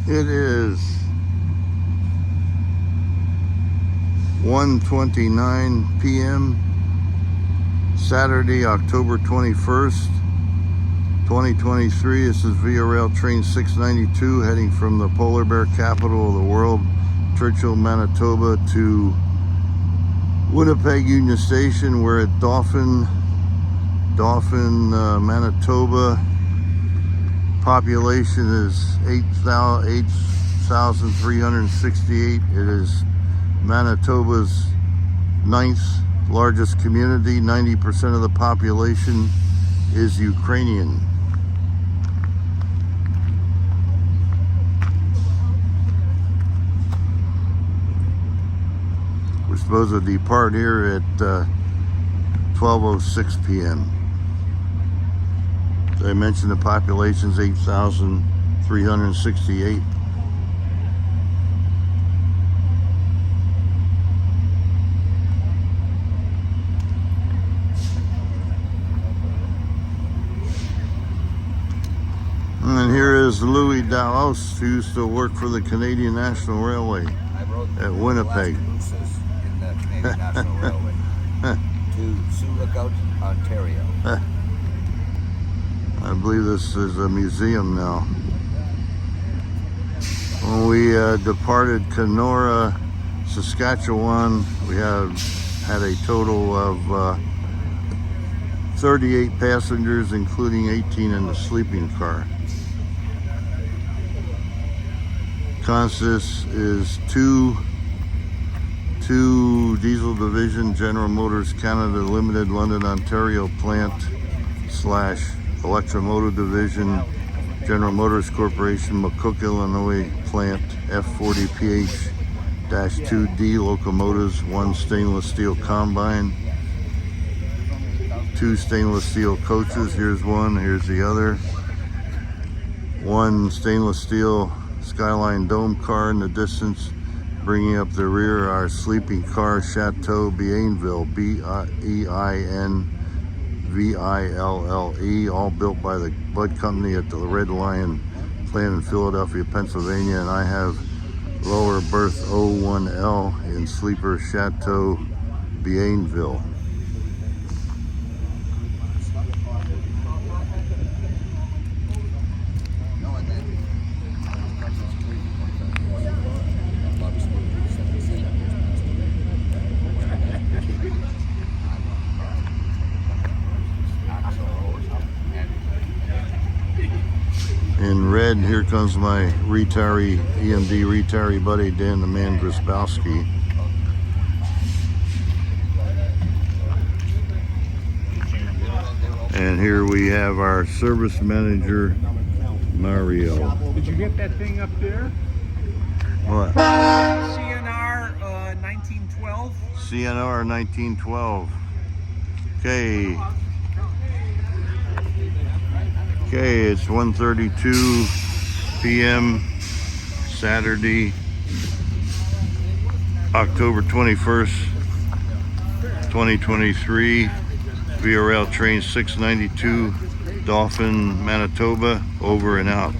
It is 1:29 p.m. Saturday, October 21st, 2023. This is Via Rail Train 692 heading from the polar bear capital of the world, Churchill, Manitoba, to Winnipeg Union Station. We're at Dauphin, Manitoba. Population is 8,368. It is Manitoba's 9th largest community. 90% of the population is Ukrainian. We're supposed to depart here at 12:06 p.m. I mentioned the population is 8,368. And here is Louis Dauphin, who used to work for the Canadian National Railway at Winnipeg. In the Canadian National Railway to Sioux Lookout, Ontario. I believe this is a museum now. When we departed Canora, Saskatchewan, we had a total of 38 passengers, including 18 in the sleeping car. Consists is two Diesel Division, General Motors Canada Limited, London, Ontario plant / Electromotive Division, General Motors Corporation, McCook, Illinois plant, F40PH-2D locomotives, 1 stainless steel combine, 2 stainless steel coaches. Here's one, here's the other. 1 stainless steel Skyline Dome car in the distance. Bringing up the rear, our sleeping car, Chateau Bienville, B-I-N-V-I-L-L-E, all built by the Bud Company at the Red Lion plant in Philadelphia, Pennsylvania. And I have lower berth 01L in sleeper Chateau Bienville. In red, here comes my retiree, EMD retiree buddy, Dan the Man Grispowski. And here we have our service manager, Mario. Did you get that thing up there? What? CNR 1912. CNR 1912. Okay. Okay, it's 1:32 p.m. Saturday, October 21st, 2023. Via Rail Train 692, Dauphin, Manitoba, over and out.